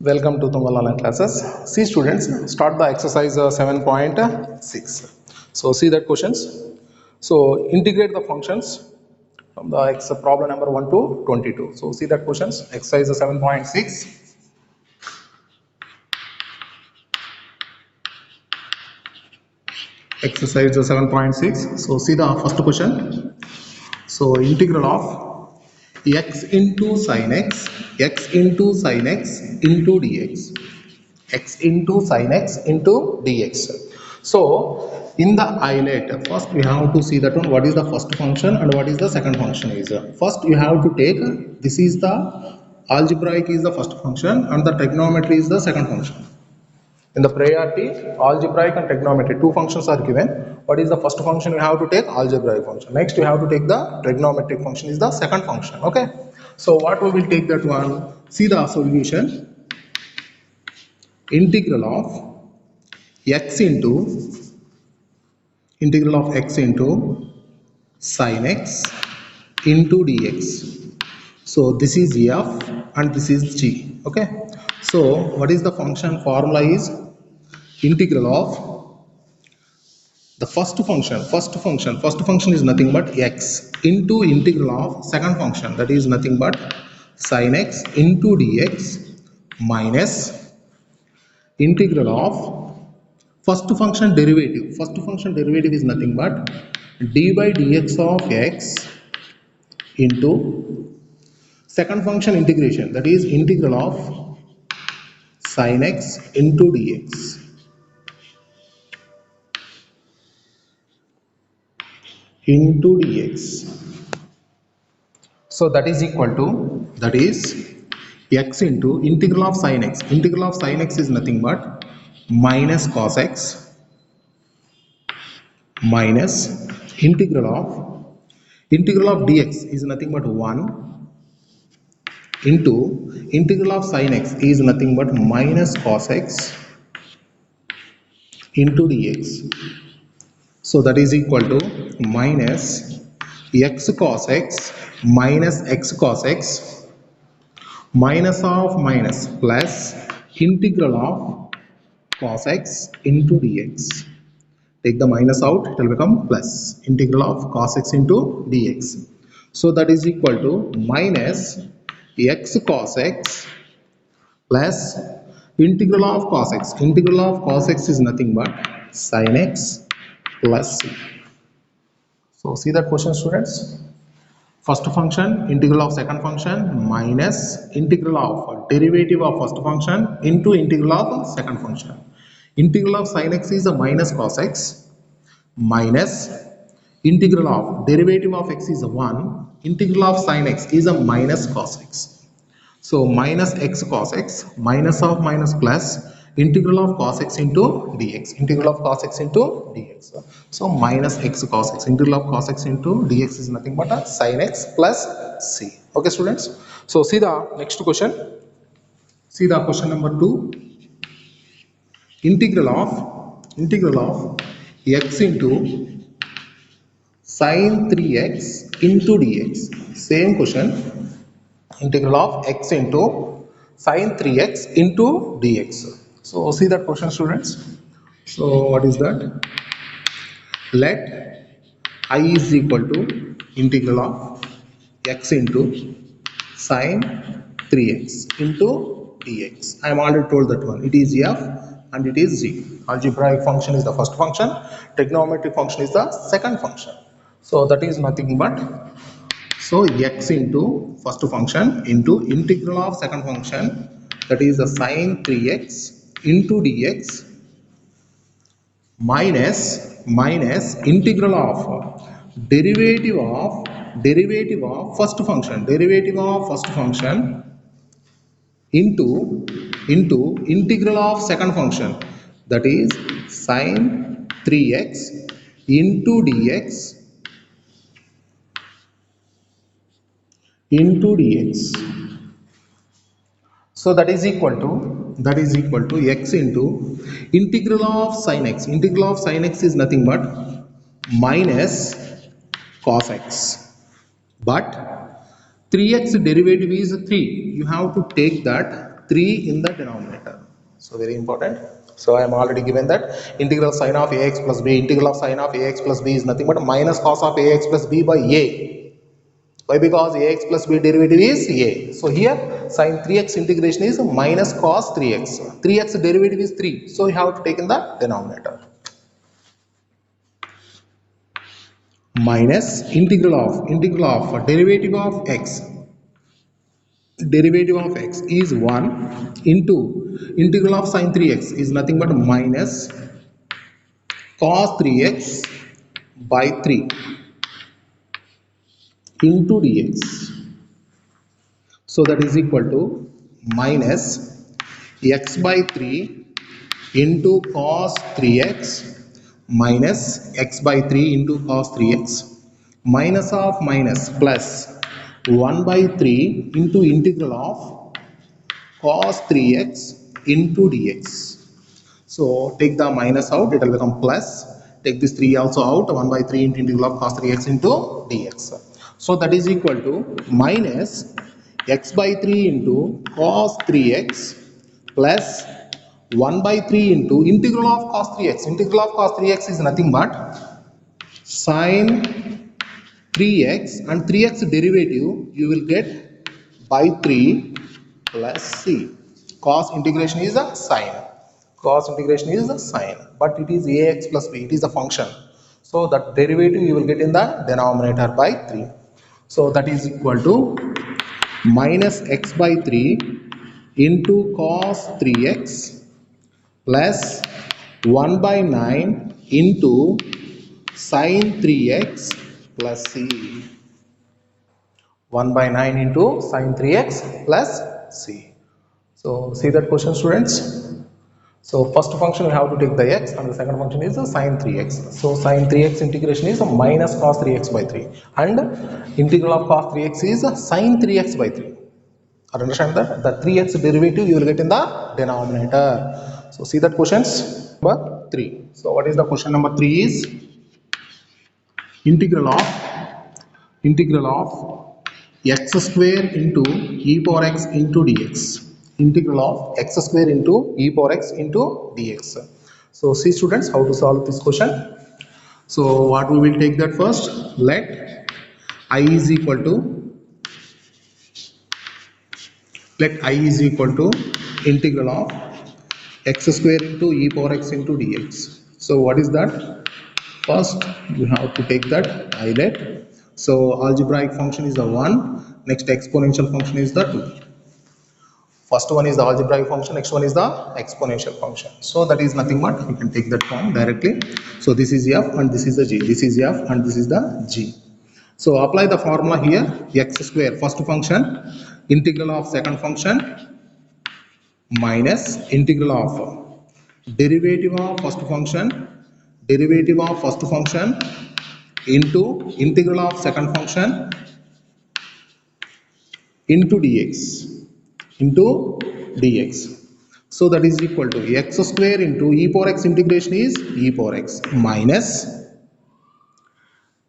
Welcome to Tumal online classes. See students, start the exercise 7.6. So see that questions. So integrate the functions from the problem number 1 to 22. So see that questions. Exercise 7.6. Exercise 7.6. So see the first question. So integral of x into sin x into sin x into dx. X into sin x into dx. So in the islet, first we have to see that one, what is the first function and what is the second function is. First you have to take, this is the algebraic is the first function and the trigonometry is the second function. In the priority, algebraic and trigonometry, two functions are given. What is the first function? You have to take algebraic function. Next you have to take the trigonometric function is the second function. Okay. So what we will take that one? See the solution. Integral of x into sin x into dx. So this is f and this is g. Okay. So what is the function? Formula is integral of the first function is nothing but x into integral of second function, that is nothing but sin x into dx minus integral of first function derivative. First function derivative is nothing but d by dx of x into second function integration, that is integral of sin x into dx into dx. So that is equal to, that is x into integral of sin x. Integral of sin x is nothing but minus cos x minus integral of dx is nothing but 1 into integral of sin x is nothing but minus cos x into dx. So that is equal to minus x cos x minus x cos x minus of minus plus integral of cos x into dx. Take the minus out, it will become plus integral of cos x into dx. So that is equal to minus x cos x plus integral of cos x. Integral of cos x is nothing but sin x plus c. So see that question students. First function integral of second function minus integral of derivative of first function into integral of second function. Integral of sin x is a minus cos x minus integral of derivative of x is a 1, integral of sin x is a minus cos x. So minus x cos x minus of minus plus integral of cos x into dx. Integral of cos x into dx. So minus x cos x, integral of cos x into dx is nothing but a sin x plus c. Okay students. So see the next question. See the question number 2. Integral of x into sin 3x into dx. Same question. Integral of x into sin 3x into dx. So see that question students. So what is that? Let I is equal to integral of x into sin 3x into dx. I am already told that one. It is f and it is g. Algebraic function is the first function. Trigonometric function is the second function. So that is nothing but, so x into first function into integral of second function, that is the sin 3x into dx minus integral of derivative of first function into integral of second function, that is sin 3x into dx into dx. So that is equal to x into integral of sin x. Integral of sin x is nothing but minus cos x, but 3x derivative is 3. You have to take that 3 in the denominator. So very important. So I am already given that integral sine of ax plus b, integral of sine of ax plus b is nothing but minus cos of ax plus b by a. Why? Because ax plus b derivative is a. So here sin 3x integration is minus cos 3x. 3x derivative is 3. So you have to take in the denominator. Minus integral of derivative of x. Derivative of x is 1 into integral of sin 3x is nothing but minus cos 3x by 3 into dx. So that is equal to minus x by 3 into cos 3x minus x by 3 into cos 3x minus of minus plus 1 by 3 into integral of cos 3x into dx. So take the minus out, it will become plus. Take this 3 also out, 1 by 3 into integral of cos 3x into dx. So that is equal to minus x by 3 into cos 3x plus 1 by 3 into integral of cos 3x. Integral of cos 3x is nothing but sine 3x and 3x derivative you will get by 3 plus c. Cos integration is a sine. Cos integration is a sine, but it is ax plus b, it is a function. So that derivative you will get in the denominator by 3. So that is equal to minus x by 3 into cos 3x plus 1 by 9 into sin 3x plus c. 1 by 9 into sin 3x plus c. So see that question, students. So first function we have to take the x and the second function is sin 3x. So sin 3x integration is minus cos 3x by 3 and integral of cos 3x is sin 3x by 3. Understand that? The 3x derivative you will get in the denominator. So see that questions number 3. So what is the question number 3 is integral of x square into e power x into dx. Integral of x square into e power x into dx. So see students how to solve this question. So what we will take that first. Let I is equal to integral of x square into e power x into dx. So what is that? First you have to take that I let. So algebraic function is the 1, next exponential function is the 2. First one is the algebraic function, next one is the exponential function. So that is nothing but you can take that form directly. So this is f and this is the g, this is f and this is the g. So apply the formula here. X square first function, integral of second function minus integral of derivative of first function into integral of second function into dx. So that is equal to x square into e power x integration is e power x minus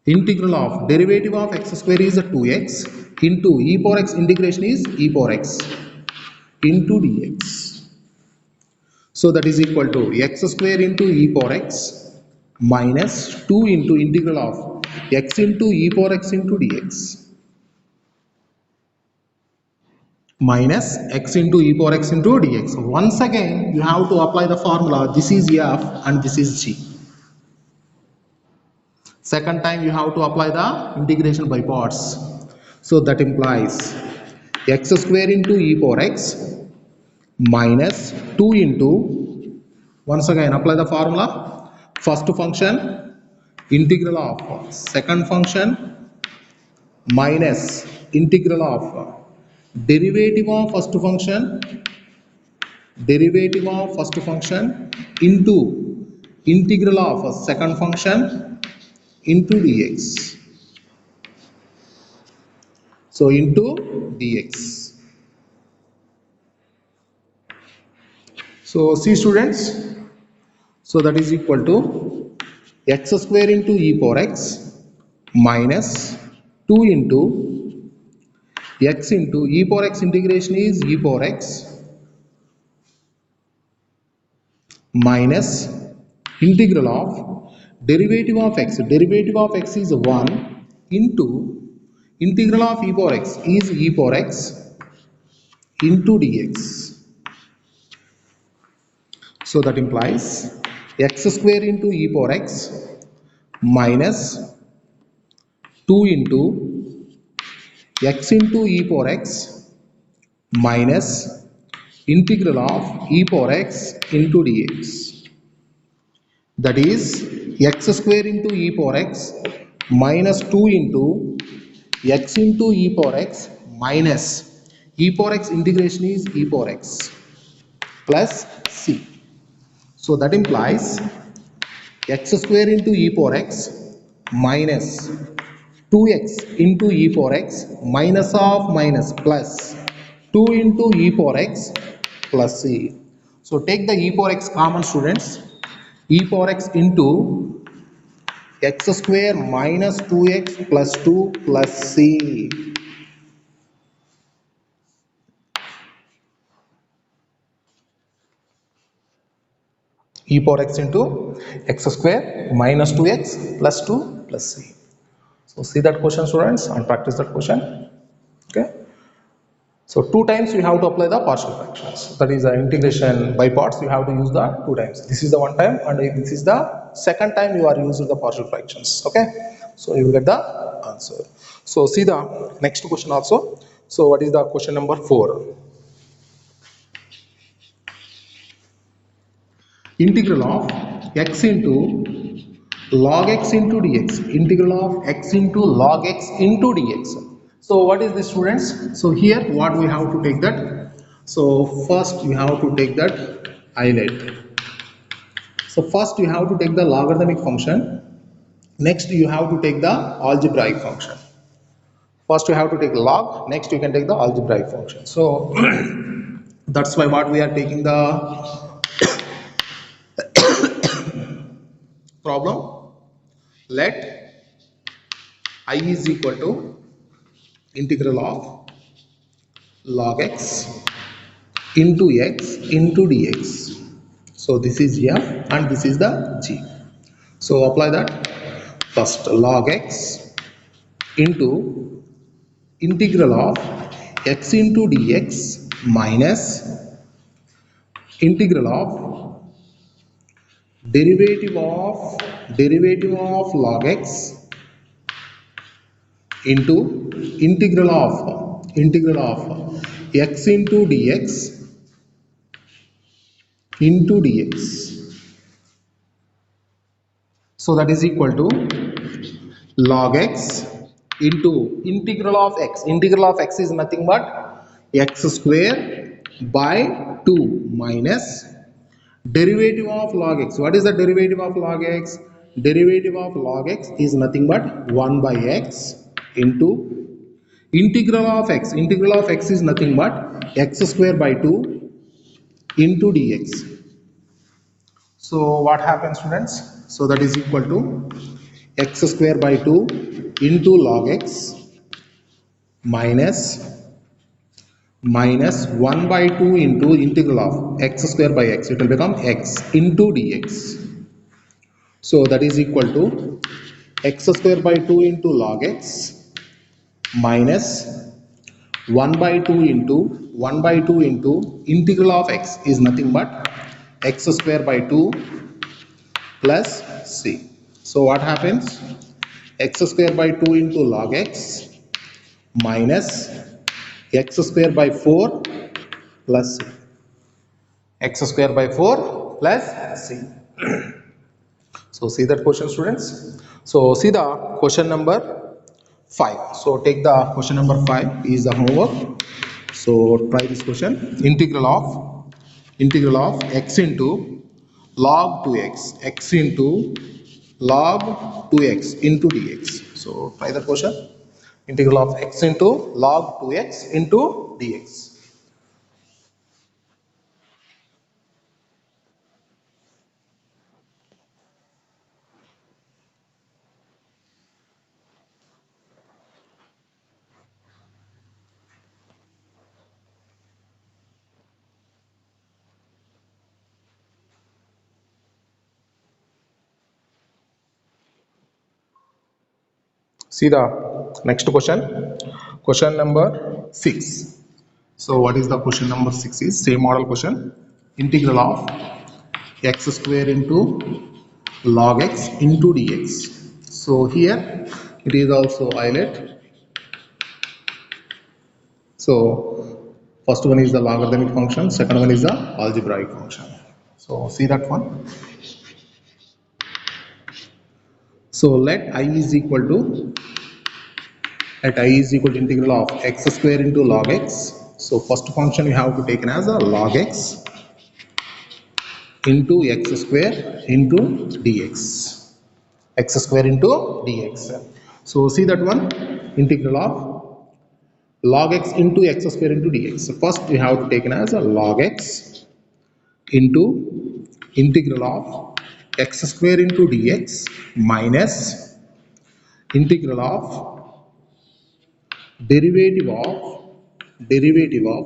integral of derivative of x square is 2x into e power x integration is e power x into dx. So that is equal to x square into e power x minus 2 into integral of x into e power x into dx minus x into e power x into dx. Once again you have to apply the formula. This is f and this is g. Second time you have to apply the integration by parts. So that implies x square into e power x minus 2 into, once again apply the formula, first function integral of second function minus integral of derivative of first function into integral of second function into dx. So into dx. So see students, so that is equal to x square into e power x minus 2 into x into e power x integration is e power x minus integral of derivative of x is 1 into integral of e power x is e power x into dx. So that implies x square into e power x minus 2 into x into e power x minus integral of e power x into dx. That is x square into e power x minus 2 into x into e power x minus e power x integration is e power x plus c. So that implies x square into e power x minus 2x into e power x minus of minus plus 2 into e power x plus c. So take the e power x common, students. E power x into x square minus 2x plus 2 plus c. E power x into x square minus 2x plus 2 plus c. So see that question, students, and practice that question. Okay. So two times you have to apply the partial fractions. That is the integration by parts. You have to use the two times. This is the one time, and this is the second time you are using the partial fractions. Okay. So you will get the answer. So see the next question also. So what is the question number 4? Integral of x into log x into dx. Integral of x into log x into dx. So what is this, students? So here what we have to take that. So first you have to take that highlight. So first you have to take the logarithmic function. Next you have to take the algebraic function. First you have to take log. Next you can take the algebraic function. So that's why what we are taking the problem. Let I is equal to integral of log x into dx. So this is f and this is the g. So apply that. First log x into integral of x into dx minus integral of derivative of log x into integral of x into dx into dx. So that is equal to log x into integral of x. Integral of x is nothing but x square by 2 minus derivative of log x. What is the derivative of log x? Derivative of log x is nothing but 1 by x into integral of x. Integral of x is nothing but x square by 2 into dx. So what happens, students? So that is equal to x square by 2 into log x minus 1 by 2 into integral of x square by x. It will become x into dx. So that is equal to x square by 2 into log x minus 1 by 2 into 1 by 2 into integral of x is nothing but x square by 2 plus c. So what happens? X square by 2 into log x minus x square by 4 plus c. X square by 4 plus c. So see that question, students. So see the question number 5. So take the question number 5 is the homework. So try this question. Integral of x into log 2x, x into log 2x into dx. So try the question. Integral of x into log 2x into dx. See the next question. Question number 6. So what is the question number 6 is same model question. Integral of x square into log x into dx. So here it is also highlight. So first one is the logarithmic function, second one is the algebraic function. So see that one. So let I is equal to integral of x square into log x. So first function we have to take as a log x into x square into dx. X square into dx. So see that one, integral of log x into x square into dx. So first we have to take as a log x into integral of x square into dx minus integral of derivative of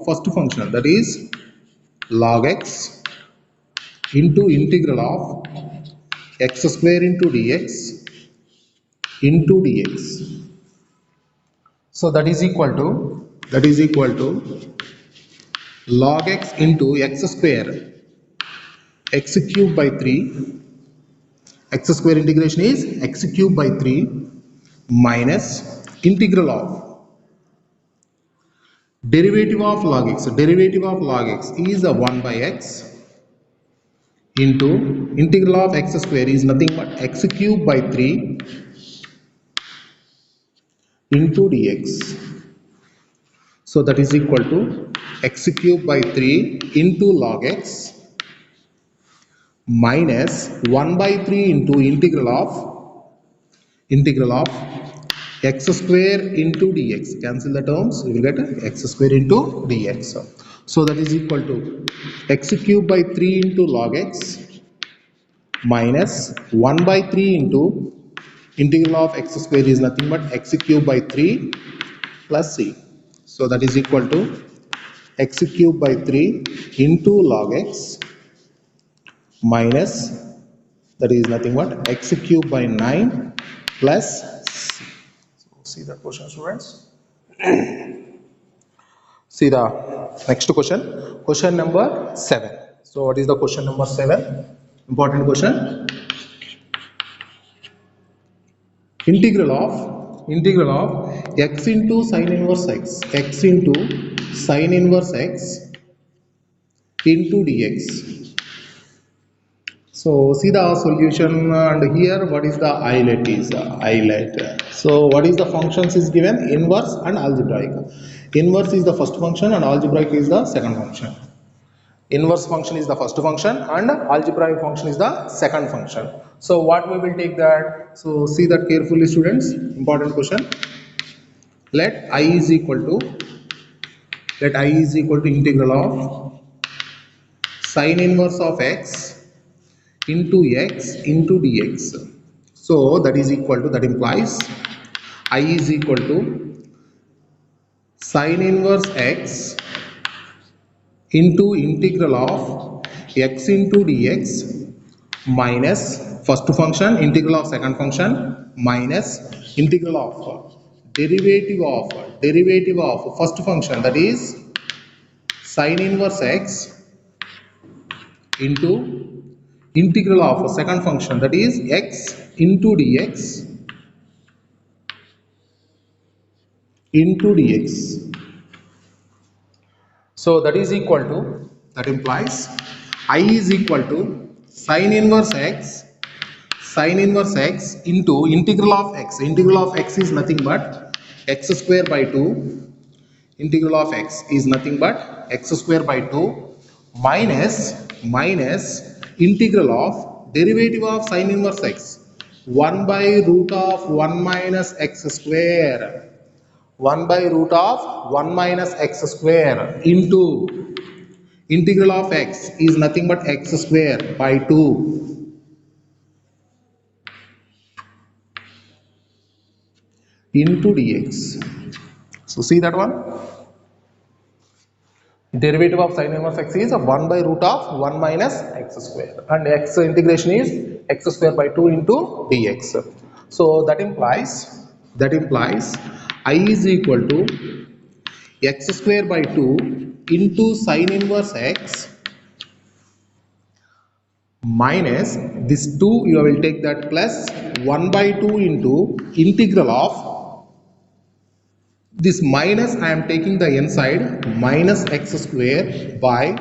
first function, that is log x into integral of x square into dx into dx. So that is equal to log x into x square x cube by 3. X square integration is x cube by 3 minus integral of derivative of log x. So derivative of log x is a 1 by x into integral of x square is nothing but x cube by 3 into dx. So that is equal to x cube by 3 into log x minus 1 by 3 into integral of x square into dx. Cancel the terms, we will get x square into dx. So that is equal to x cube by 3 into log x minus 1 by 3 into integral of x square is nothing but x cube by 3 plus c. So that is equal to x cube by 3 into log x minus, that is nothing but x cube by 9 plus c. So see the question, students. See the next question. Question number 7. So what is the question number 7? Important question. Integral of x into sine inverse x into sine inverse x into dx. So see the solution, and here what is the highlight is highlight. So what is the functions is given? Inverse and algebraic. Inverse is the first function and algebraic is the second function. Inverse function is the first function and algebraic function is the second function. So what we will take that? So see that carefully, students. Important question. Let I is equal to integral of sine inverse of x into dx. So that is equal to, that implies I is equal to sine inverse x into integral of x into dx minus first function integral of second function minus integral of derivative of first function, that is sine inverse x into integral of second function, that is x into dx into dx. So that is equal to, that implies I is equal to sine inverse x into integral of x. Integral of x is nothing but x square by 2. Integral of x is nothing but x square by 2 minus integral of derivative of sine inverse x 1 by root of 1 minus x square. 1 by root of 1 minus x square into integral of x is nothing but x square by 2 into dx. So see that one. Derivative of sine inverse x is 1 by root of 1 minus x square and x integration is x square by 2 into dx. So that implies That implies I is equal to x square by 2 into sine inverse x minus this 2, you will take that plus 1 by 2 into integral of this minus, I am taking the inside, minus x square by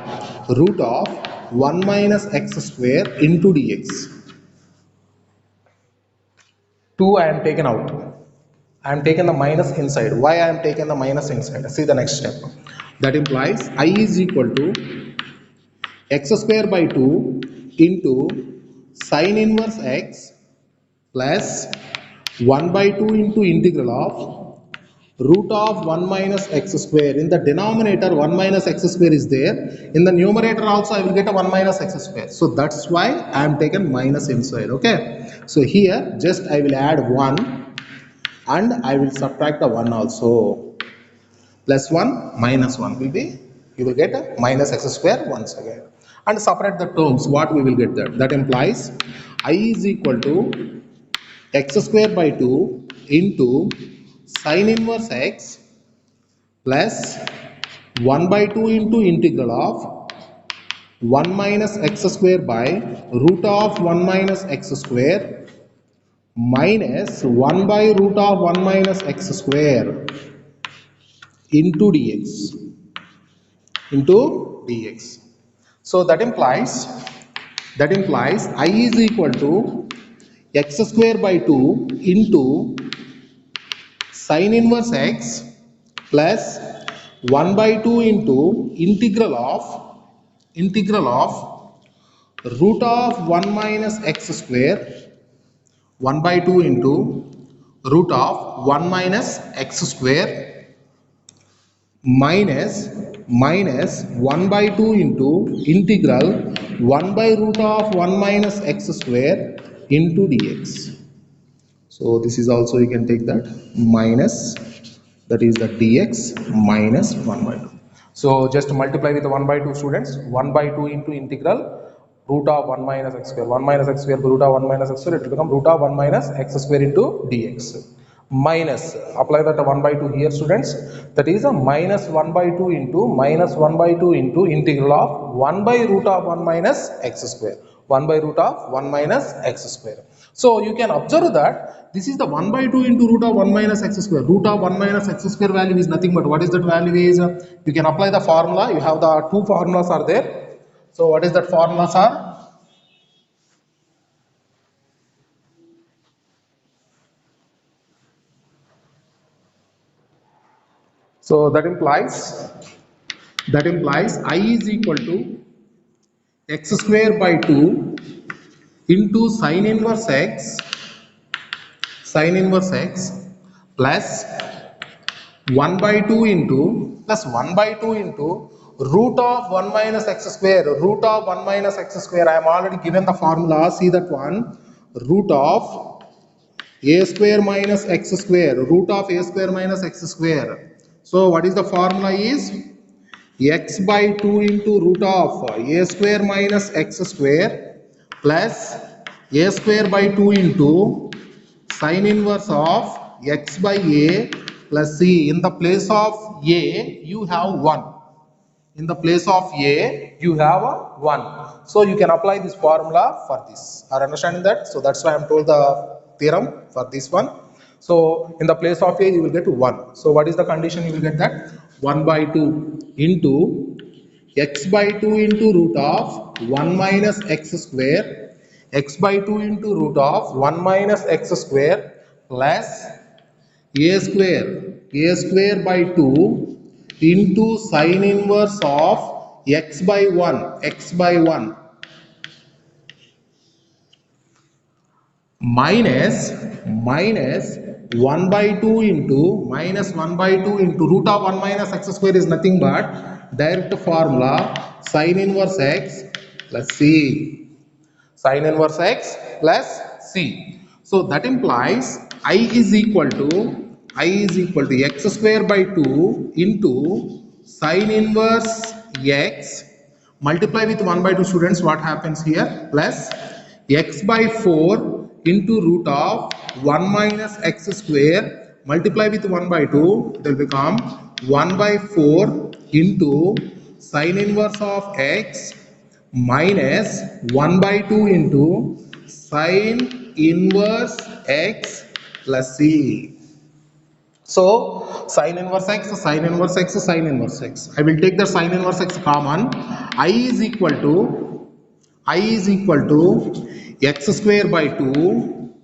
root of 1 minus x square into dx. 2 I am taken out. I am taking the minus inside. Why I am taking the minus inside? See the next step. That implies I is equal to x square by 2 into sine inverse x plus 1 by 2 into integral of root of 1 minus x square. In the denominator 1 minus x square is there. In the numerator also I will get a 1 minus x square. So that's why I am taken minus inside. Okay. So here just I will add 1 and I will subtract the 1 also. Plus 1 minus 1 will be, you will get a minus x square once again. And separate the terms, what we will get there. That implies I is equal to x square by 2 into sine inverse x plus 1 by 2 into integral of 1 minus x square by root of 1 minus x square minus 1 by root of 1 minus x square into dx. So that implies I is equal to x square by 2 into sine inverse x plus 1 by 2 into integral of root of 1 minus x square, 1 by 2 into root of 1 minus x square minus 1 by 2 into integral 1 by root of 1 minus x square into dx. So this is also, you can take that minus, that is the dx minus 1 by 2. So just multiply with the 1 by 2 students. 1 by 2 into integral root of 1 minus x square. 1 minus x square root of 1 minus x square, it will become root of 1 minus x square into dx. Minus, apply that 1 by 2 here students. That is a minus 1 by 2 into minus 1 by 2 into integral of 1 by root of 1 minus x square. 1 by root of 1 minus x square. So you can observe that this is the 1 by 2 into root of 1 minus x square. Root of 1 minus x square value is nothing but what is that value is? You can apply the formula. You have the two formulas are there. So what is that formulas are? So that implies I is equal to x square by 2 into sine inverse x plus 1 by 2 into root of 1 minus x square. Root of 1 minus x square, I am already given the formula. See that one, root of a square minus x square, root of a square minus x square. So what is the formula is x by 2 into root of a square minus x square plus a square by 2 into sine inverse of x by a plus c. In the place of a you have 1. In the place of a you have a 1. So you can apply this formula for this. Are you understanding that? So that's why I am told the theorem for this one. So in the place of a you will get 1. So what is the condition? You will get that 1 by 2 into x by 2 into root of 1 minus x square, x by 2 into root of 1 minus x square plus a square by 2 into sine inverse of x by 1 minus 1 by 2 into root of 1 minus x square is nothing but direct formula sine inverse x plus c. Sine inverse x plus c. So that implies I is equal to x square by 2 into sine inverse x, multiply with 1 by 2 students, what happens here, plus x by 4 into root of 1 minus x square multiply with 1 by 2, it will become 1 by 4 into sine inverse of x minus 1 by 2 into sine inverse x plus c. So sine inverse x, sine inverse x, sine inverse x. I will take the sine inverse x common. I is equal to x square by 2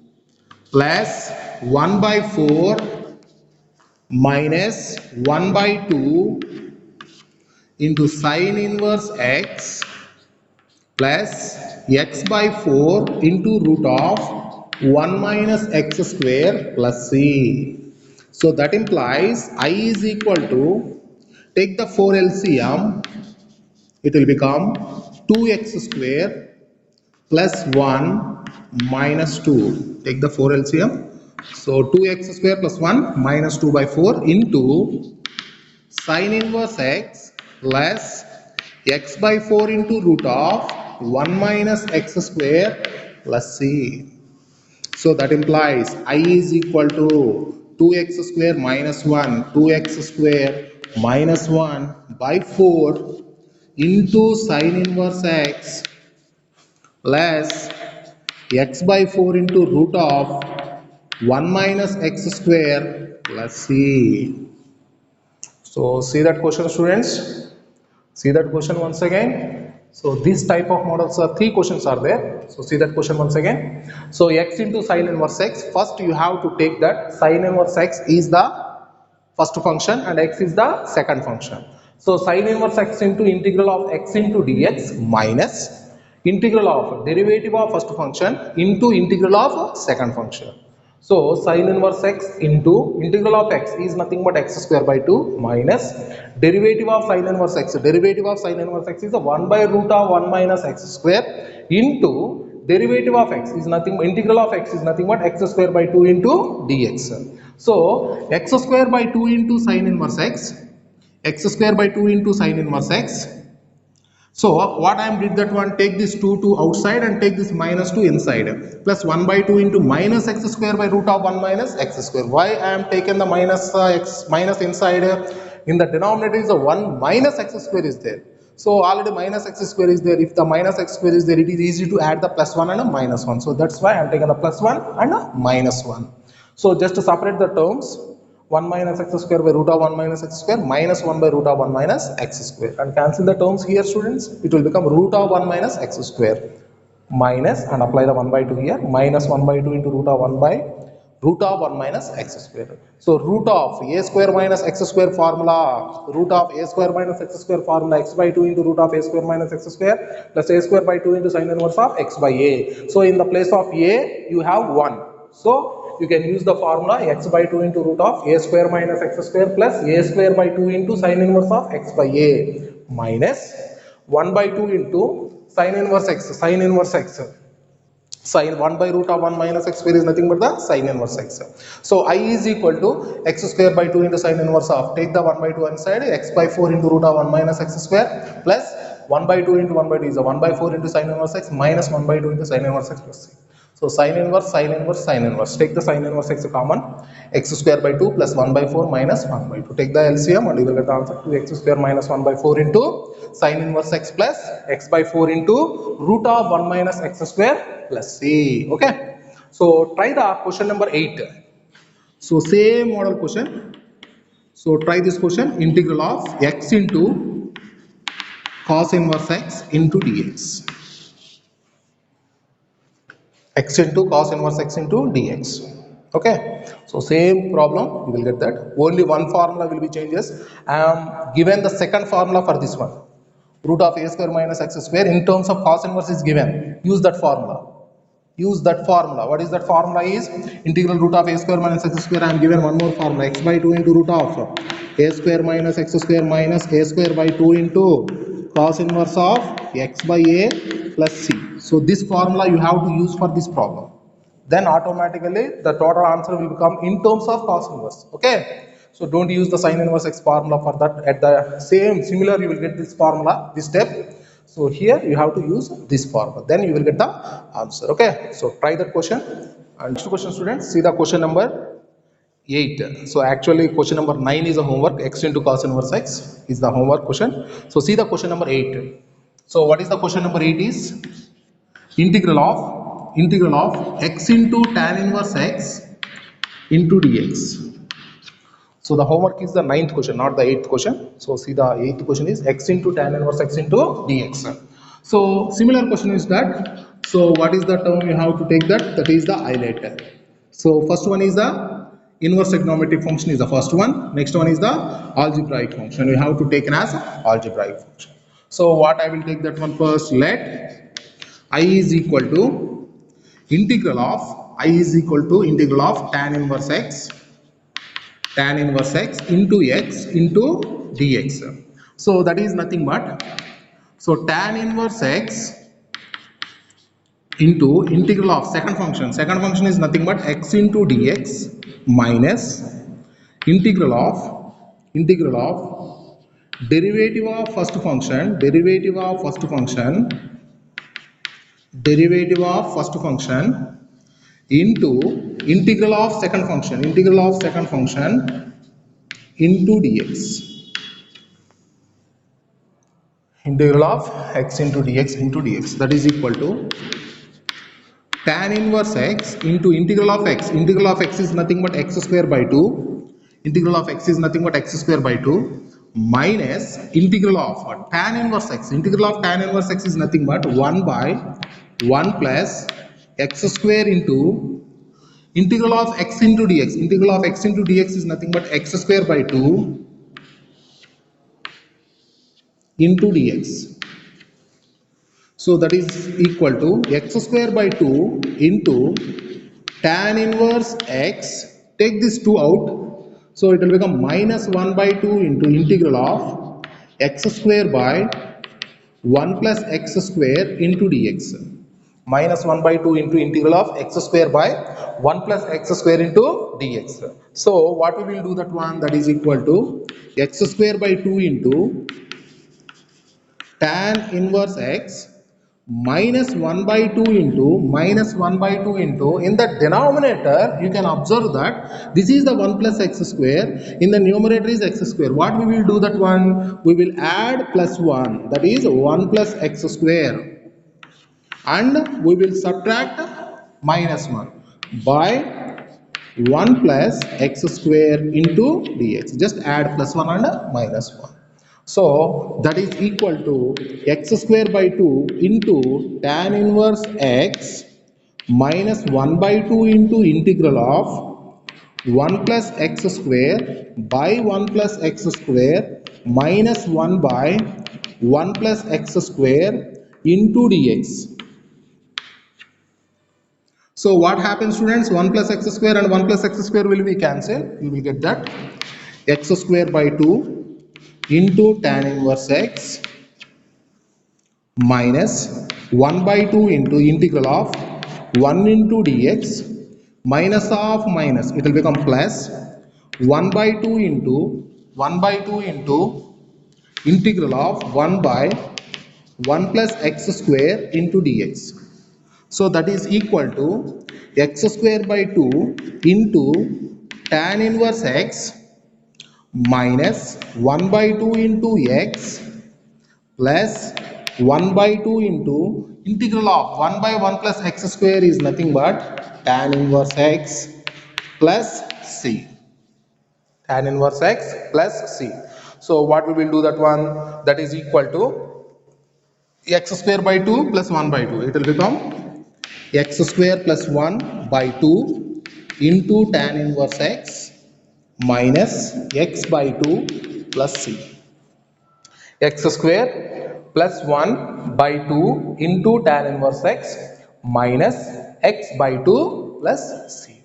plus 1 by 4 minus 1 by 2 into sine inverse x plus x by 4 into root of 1 minus x square plus c. So that implies I is equal to, take the 4 LCM, it will become 2x square plus 1 minus 2. Take the 4 LCM. So 2x square plus 1 minus 2 by 4 into sine inverse x plus x by 4 into root of 1 minus x square plus c. So that implies I is equal to 2x square minus 1, 2x square minus 1 by 4 into sine inverse x plus x by 4 into root of 1 minus x square plus c. So see that question, students. See that question once again. So this type of models are, three questions are there. So see that question once again. So x into sine inverse x. First you have to take that sine inverse x is the first function and x is the second function. So sine inverse x into integral of x into dx minus integral of derivative of first function into integral of second function. So sine inverse x into integral of x is nothing but x square by 2 minus derivative of sine inverse x. Derivative of sine inverse x is a 1 by root of 1 minus x square into derivative of x is nothing, integral of x is nothing but x square by 2 into dx. So x square by 2 into sine inverse x square by 2 into sine inverse x. So what I am did that one, take this 2 to outside and take this minus 2 inside, plus 1 by 2 into minus x square by root of 1 minus x square. Why I am taken the minus x minus inside? In the denominator is a 1 minus x square is there. So already minus x square is there. If the minus x square is there, it is easy to add the plus 1 and a minus 1. So that's why I am taking the plus 1 and a minus 1. So just to separate the terms, 1 minus x square by root of 1 minus x square minus 1 by root of 1 minus x square, and cancel the terms here, students. It will become root of 1 minus x square minus, and apply the 1 by 2 here, minus 1 by 2 into root of 1 by root of 1 minus x square. So root of a square minus x square formula, root of a square minus x square formula, x by 2 into root of a square minus x square plus a square by 2 into sine inverse of x by a. So in the place of a you have 1. So you can use the formula x by 2 into root of a square minus x square plus a square by 2 into sine inverse of x by a minus 1 by 2 into sine inverse x, sine 1 by root of 1 minus x square is nothing but the sine inverse x. So I is equal to x square by 2 into sine inverse of, take the 1 by 2 inside, x by 4 into root of 1 minus x square plus 1 by 2 into 1 by 2 is a 1 by 4 into sine inverse x minus 1 by 2 into sine inverse x plus c. So sine inverse, sine inverse, sine inverse. Take the sine inverse x common. X square by 2 plus 1 by 4 minus 1 by 2. Take the LCM and you will get the answer to x square minus 1 by 4 into sine inverse x plus x by 4 into root of 1 minus x square plus c. Okay. So try the question number 8. So same model question. So try this question. Integral of x into cos inverse x into dx. X into cos inverse x into dx. Okay, so same problem, you will get that. Only one formula will be changes. I am given the second formula for this one. Root of a square minus x square in terms of cos inverse is given. Use that formula. Use that formula. What is that formula? Is integral root of a square minus x square. I am given one more formula, x by 2 into root of a square minus x square minus a square by 2 into cos inverse of x by a plus c. So this formula you have to use for this problem. Then automatically the total answer will become in terms of cos inverse. Okay. So don't use the sin inverse x formula for that. At the similar you will get this formula, this step. So here you have to use this formula, then you will get the answer. Okay, so try that question. And next question, students, see the question number 8. So actually question number 9 is a homework. X into cos inverse x is the homework question. So see the question number 8. So what is the question number 8 is integral of x into tan inverse x into dx. So the homework is the 9th question, not the 8th question. So see the 8th question is x into tan inverse x into dx. So similar question is that. So what is the term you have to take that? That is the isolator. So first one is the inverse trigonometric function is the first one. Next one is the algebraic function. We have to take it as algebraic function. So what I will take that one first. Let I is equal to integral of tan inverse x into x into dx. So that is nothing but, so tan inverse x into integral of second function is nothing but x into dx minus integral of derivative of first function into integral of second function into dx. Integral of x into dx that is equal to tan inverse x into integral of x is nothing but x square by 2, minus integral of tan inverse x is nothing but 1 by 1 plus x square into integral of x into dx is nothing but x square by 2 into dx. So that is equal to x square by 2 into tan inverse x. Take this 2 out. So it will become minus 1 by 2 into integral of x square by 1 plus x square into dx. Minus 1 by 2 into integral of x square by 1 plus x square into dx. So what we will do that one, that is equal to x square by 2 into tan inverse x minus 1 by 2 into in the denominator you can observe that this is the 1 plus x square, in the numerator is x square. What we will do that one, we will add plus 1, that is 1 plus x square, and we will subtract minus 1 by 1 plus x square into dx. Just add plus 1 and minus 1. So that is equal to x square by 2 into tan inverse x minus 1 by 2 into integral of 1 plus x square by 1 plus x square minus 1 by 1 plus x square into dx. So what happens, students? 1 plus x square and 1 plus x square will be cancelled. You will get that x square by 2 into tan inverse x minus 1 by 2 into integral of 1 into dx minus of minus, it will become plus 1 by 2 into integral of 1 by 1 plus x square into dx. So that is equal to x square by 2 into tan inverse x minus 1 by 2 into x plus 1 by 2 into integral of 1 by 1 plus x square is nothing but tan inverse x plus c. Tan inverse x plus c. So what we will do that one, that is equal to x square by 2 plus 1 by 2. It will become x square plus 1 by 2 into tan inverse x minus x by 2 plus c. X square plus 1 by 2 into tan inverse x minus x by 2 plus c.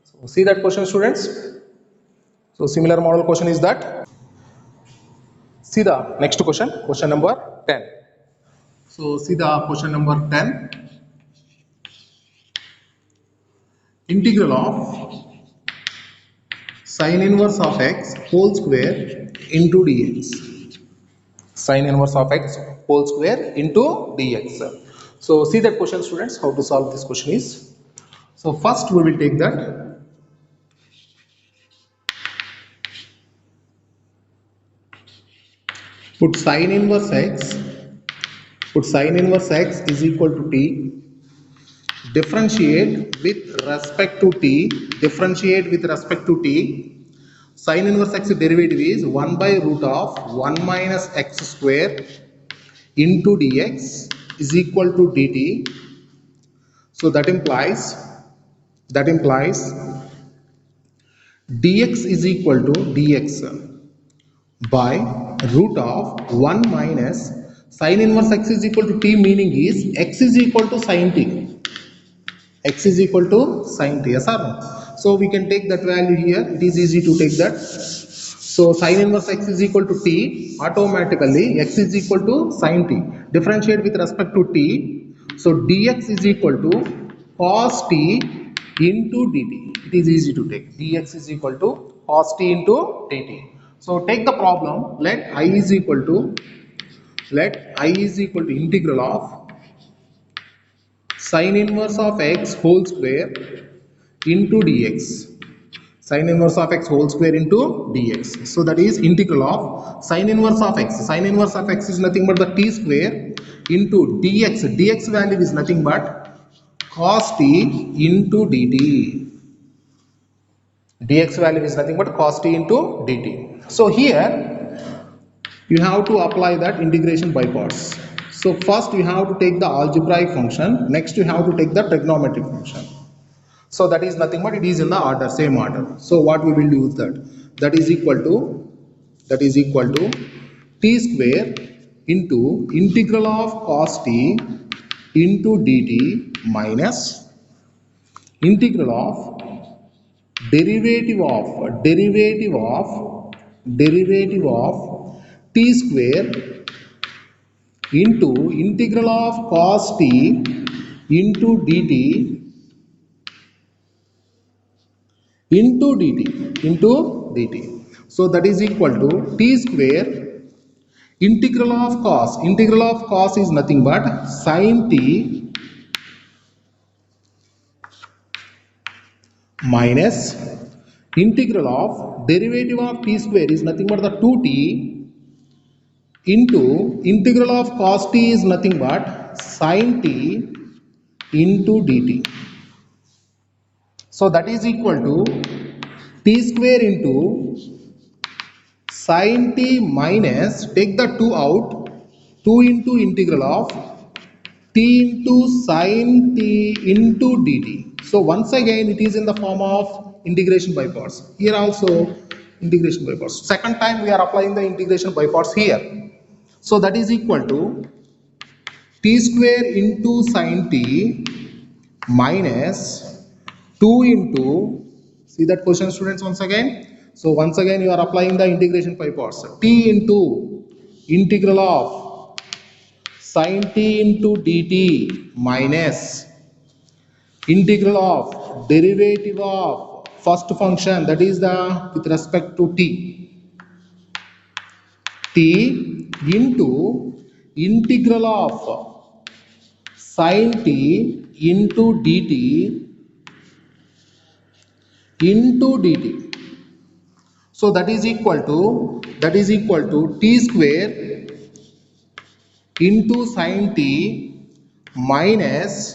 So see that question, students. So similar model question is that. See the next question, question number 10. So see the question number 10. Integral of sin inverse of x whole square into dx. Sin inverse of x whole square into dx. So see that question, students, how to solve this question is. So first we will take that Put sine inverse x, put sine inverse x is equal to t, differentiate with respect to t, differentiate with respect to t. Sine inverse x derivative is 1 by root of 1 minus x square into dx is equal to dt. So that implies dx is equal to dx by root of 1 minus sine inverse x is equal to t, meaning is x is equal to sine t, x is equal to sine t, yes or no? So we can take that value here, it is easy to take that. So sine inverse x is equal to t, automatically x is equal to sine t, differentiate with respect to t. So dx is equal to cos t into dt, it is easy to take, dx is equal to cos t into dt. So take the problem, let I is equal to integral of sine inverse of x whole square into dx, sine inverse of x whole square into dx. So that is integral of sine inverse of x, sine inverse of x is nothing but the t square into dx, dx value is nothing but cos t into dt, dx value is nothing but cos t into dt. So here you have to apply that integration by parts. So first you have to take the algebraic function, next you have to take the trigonometric function. So that is nothing but it is in the order, same order. So what we will use that? That is equal to t square into integral of cos t into dt minus integral of derivative of t square into integral of cos t into dt into dt. So that is equal to t square integral of cos is nothing but sin t minus integral of derivative of t square is nothing but the 2t into integral of cos t is nothing but sin t into dt. So that is equal to t square into sin t minus, take the 2 out, 2 into integral of t into sin t into dt. So once again it is in the form of integration by parts. Here also integration by parts. Second time we are applying the integration by parts here. So that is equal to t square into sin t minus 2 into, see that question students once again. So once again you are applying the integration by parts. T into integral of sin t into dt minus integral of derivative of first function, that is the with respect to t into integral of sin t into dt into dt. So that is equal to t square into sin t minus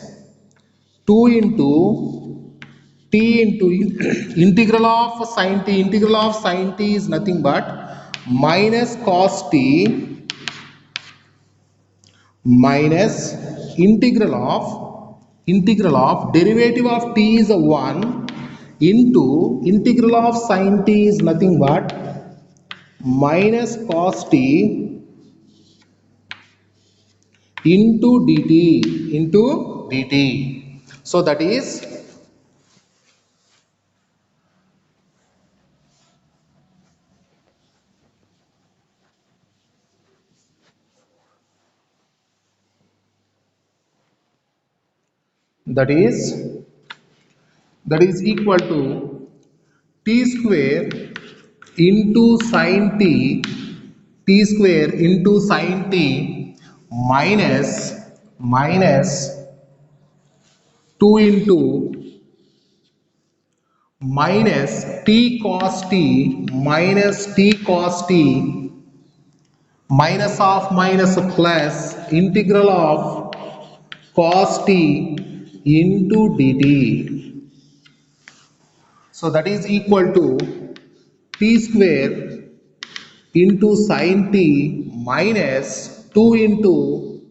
2 into t into integral of sin t is nothing but minus cos t minus integral of derivative of t is a 1 into integral of sin t is nothing but minus cos t into dt. So that is equal to t square into sin t, minus 2 into minus t cos t minus of minus plus integral of cos t into dt. So that is equal to t square into sin t minus 2 into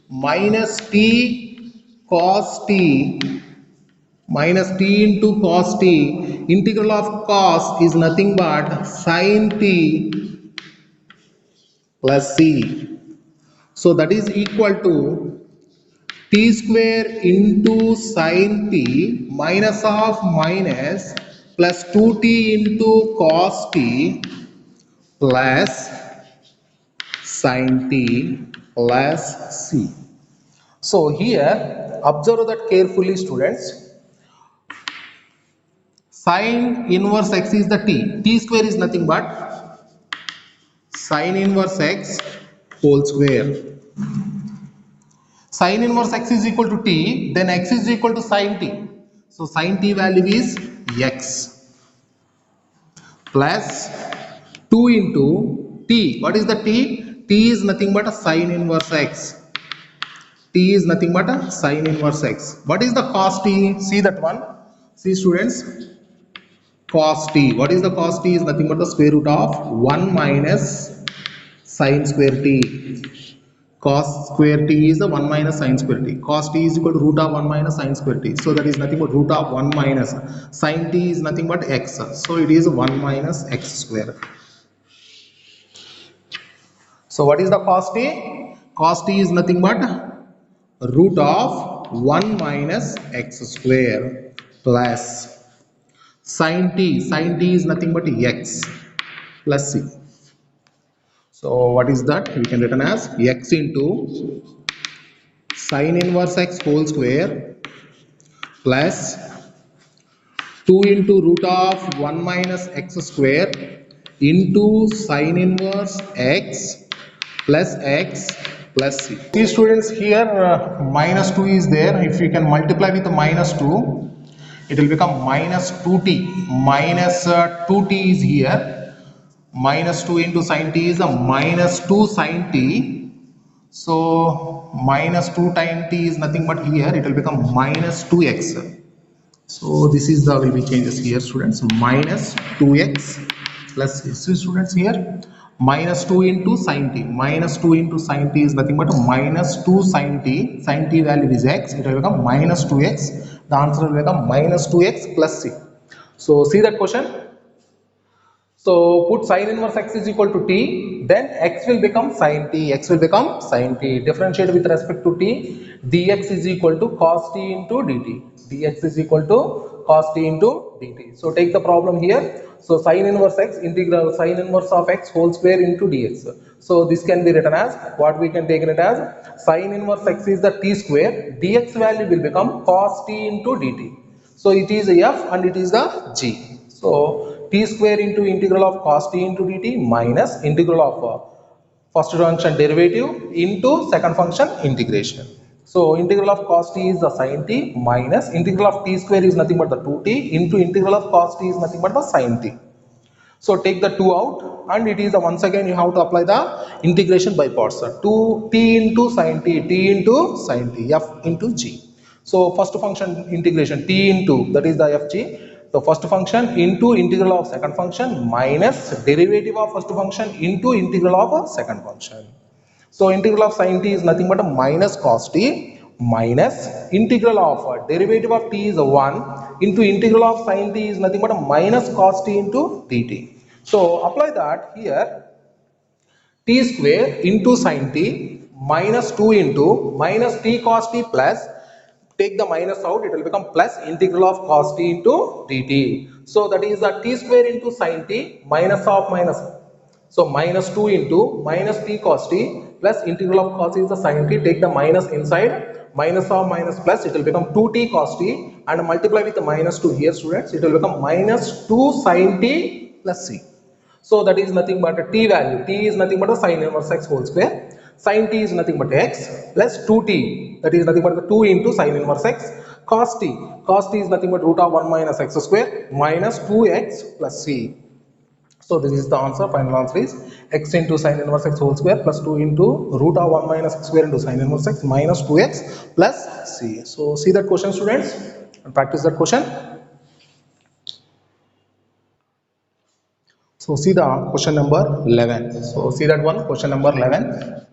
minus t cos t minus t into cos t. Integral of cos is nothing but sin t plus c. So that is equal to t square into sin t minus of minus plus 2t into cos t plus sin t plus c. So here observe that carefully, students. Sin inverse x is the t. T square is nothing but sin inverse x whole square. Sin inverse x is equal to t, then x is equal to sin t. So sin t value is x plus 2 into t. What is the t? T is nothing but a sin inverse x. T is nothing but a sin inverse x. What is the cos t? See that one. See, students. Cos t. What is the cos t? Is nothing but the square root of 1 minus sin square t. Cos square t is the 1 minus sin square t. Cos t is equal to root of 1 minus sin square t. So that is nothing but root of 1 minus sin t is nothing but x. So it is 1 minus x square. So what is the cos t? Cos t is nothing but root of 1 minus x square plus sin t is nothing but x plus c. So what is that? We can written as x into sin inverse x whole square plus 2 into root of 1 minus x square into sin inverse x plus c. See, students, here minus 2 is there. If you can multiply with minus 2, it will become minus 2t. Minus 2t is here. Minus 2 into sin t is a minus 2 sin t. So minus 2 times t is nothing but here it will become minus 2x. So this is the will be changes here, students. Minus 2x plus see, students, here minus 2 into sin t. Minus 2 into sin t is nothing but minus 2 sin t. Sin t value is x. It will become minus 2x. The answer will become minus 2x plus c. So see that question. So put sin inverse x is equal to t, then x will become sin t. X will become sin t. Differentiate with respect to t. Dx is equal to cos t into dt. Dx is equal to cos t into dt. So take the problem here. So sin inverse x integral sin inverse of x whole square into dx. So this can be written as what we can take it as sin inverse x is the t square. Dx value will become cos t into dt. So it is a f and it is the g. So t square into integral of cos t into dt minus integral of first function derivative into second function integration. So integral of cos t is the sin t minus integral of t square is nothing but the 2t into integral of cos t is nothing but the sin t. So take the 2 out and it is once again you have to apply the integration by parts. 2t into sin t f into g. So first function integration t into that is the fg. So first function into integral of second function minus derivative of first function into integral of second function. So integral of sin t is nothing but a minus cos t minus integral of derivative of t is 1 into integral of sin t is nothing but a minus cos t into dt. So apply that here. T square into sin t minus 2 into minus t cos t plus, take the minus out, it will become plus integral of cos t into dt. So that is the t square into sin t minus of minus. So minus 2 into minus t cos t plus integral of cos is the sin t, take the minus inside, minus of minus plus, it will become 2t cos t and multiply with the minus 2 here, students, it will become minus 2 sin t plus c. So that is nothing but a t value. T is nothing but a sin inverse x whole square. Sin t is nothing but x plus 2t. That is nothing but the 2 into sin inverse x. Cos t. Cos t is nothing but root of 1 minus x square minus 2x plus c. So this is the answer. Final answer is x into sine inverse x whole square plus 2 into root of 1 minus x square into sine inverse x minus 2x plus c. So see that question, students, and practice that question. So see the question number 11. So see that one, question number 11.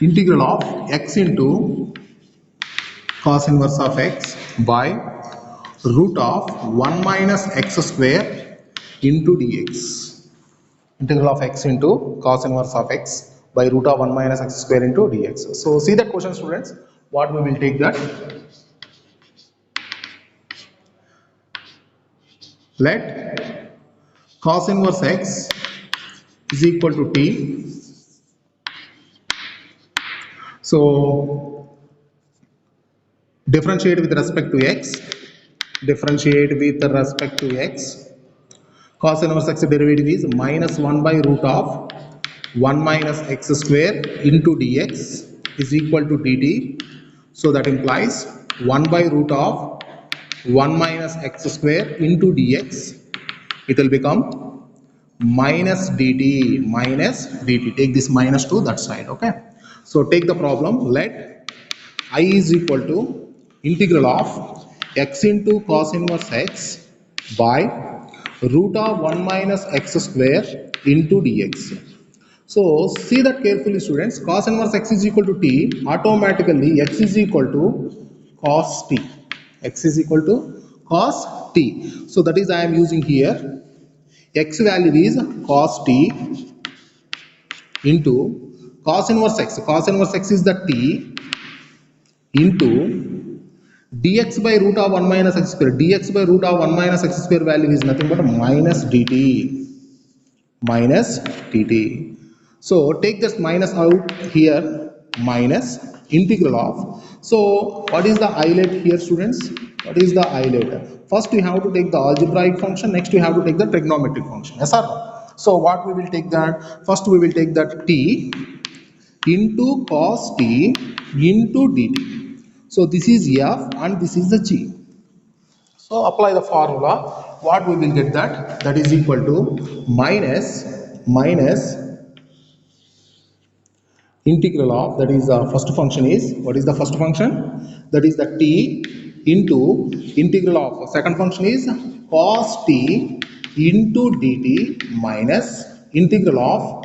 Integral of x into cos inverse of x by root of 1 minus x square into dx. Integral of x into cos inverse of x by root of 1 minus x square into dx. So see that question, students. What we will take that? Let cos inverse x is equal to t. So differentiate with respect to x. Differentiate with respect to x. Cos inverse x derivative is minus 1 by root of 1 minus x square into dx is equal to dt. So that implies 1 by root of 1 minus x square into dx. It will become minus dt. Take this minus to that side. Okay. So take the problem. Let I is equal to integral of x into cos inverse x by root of 1 minus x square into dx. So see that carefully, students. Cos inverse x is equal to t. Automatically x is equal to cos t. X is equal to cos t. So that is I am using here. X value is cos t into cos inverse x. Cos inverse x is the t into dx by root of 1 minus x square. Dx by root of 1 minus x square value is nothing but minus dt. Minus dt. So take this minus out here, minus integral of. So what is the highlight here, students? What is the highlight? First we have to take the algebraic function, next we have to take the trigonometric function. Yes or no? So what we will take that? First we will take that t into cos t into dt. So this is f and this is the g. So apply the formula. What we will get that? That is equal to minus integral of, that is the first function is, what is the first function? That is the t into integral of second function is cos t into dt minus integral of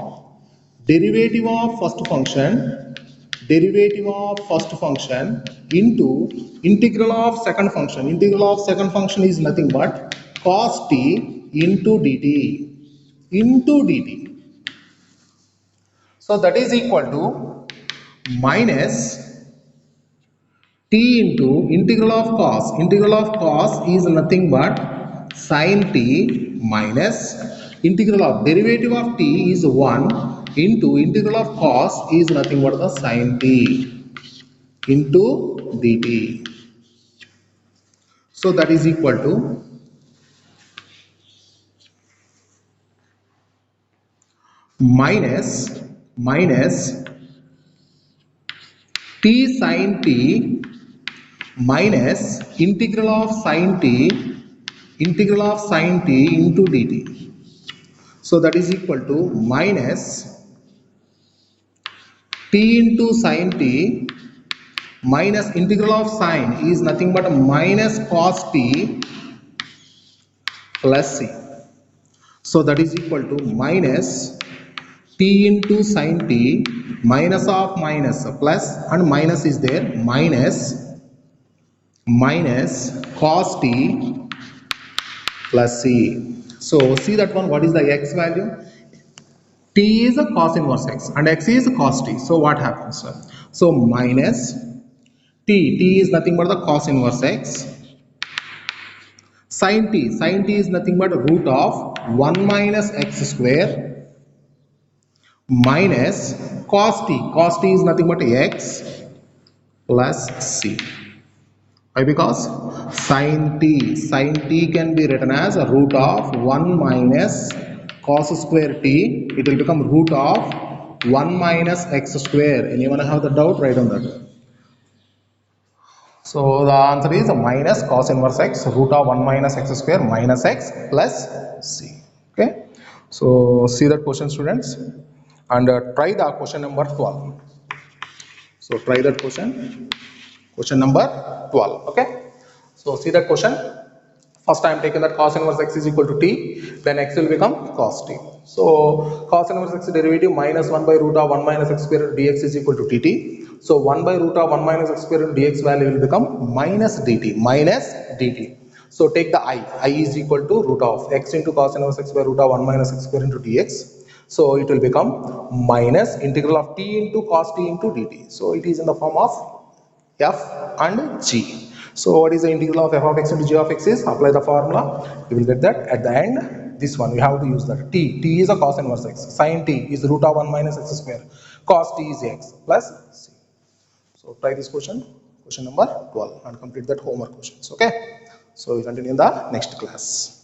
derivative of first function into integral of second function. Integral of second function is nothing but cos t into dt. So that is equal to minus t into integral of cos. Integral of cos is nothing but sin t minus integral of derivative of t is 1 into integral of cos is nothing but the sin t into dt. So that is equal to minus t sin t minus integral of sin t into dt. So that is equal to minus t into sin t minus integral of sine is nothing but minus cos t plus c. So that is equal to minus t into sin t minus of minus plus and minus is there, minus cos t plus c. So see that one, what is the x value? T is a cos inverse x and x is cos t. So what happens? So minus t is nothing but the cos inverse x, sin t is nothing but root of 1 minus x square minus cos t is nothing but x plus c. Why? Because sin t can be written as a root of 1 minus cos square t. It will become root of 1 minus x square. Anyone have the doubt? Write on that. So the answer is minus cos inverse x root of 1 minus x square minus x plus c. Okay. So see that question, students, and try the question number 12. So try that question number 12. Okay. So see that question. First I am taking that cos inverse x is equal to t, then x will become cos t. So cos inverse x derivative minus 1 by root of 1 minus x square dx is equal to dt. So 1 by root of 1 minus x square dx value will become minus dt. So take the I is equal to root of x into cos inverse x by root of 1 minus x square into dx. So it will become minus integral of t into cos t into dt. So it is in the form of f and g. So what is the integral of f of x into g of x is? Apply the formula, you will get that at the end. This one we have to use that. T is a cos inverse x, sin t is root of 1 minus x square, cos t is x plus c. So try this question number 12, and complete that homework questions. Okay, so we continue in the next class.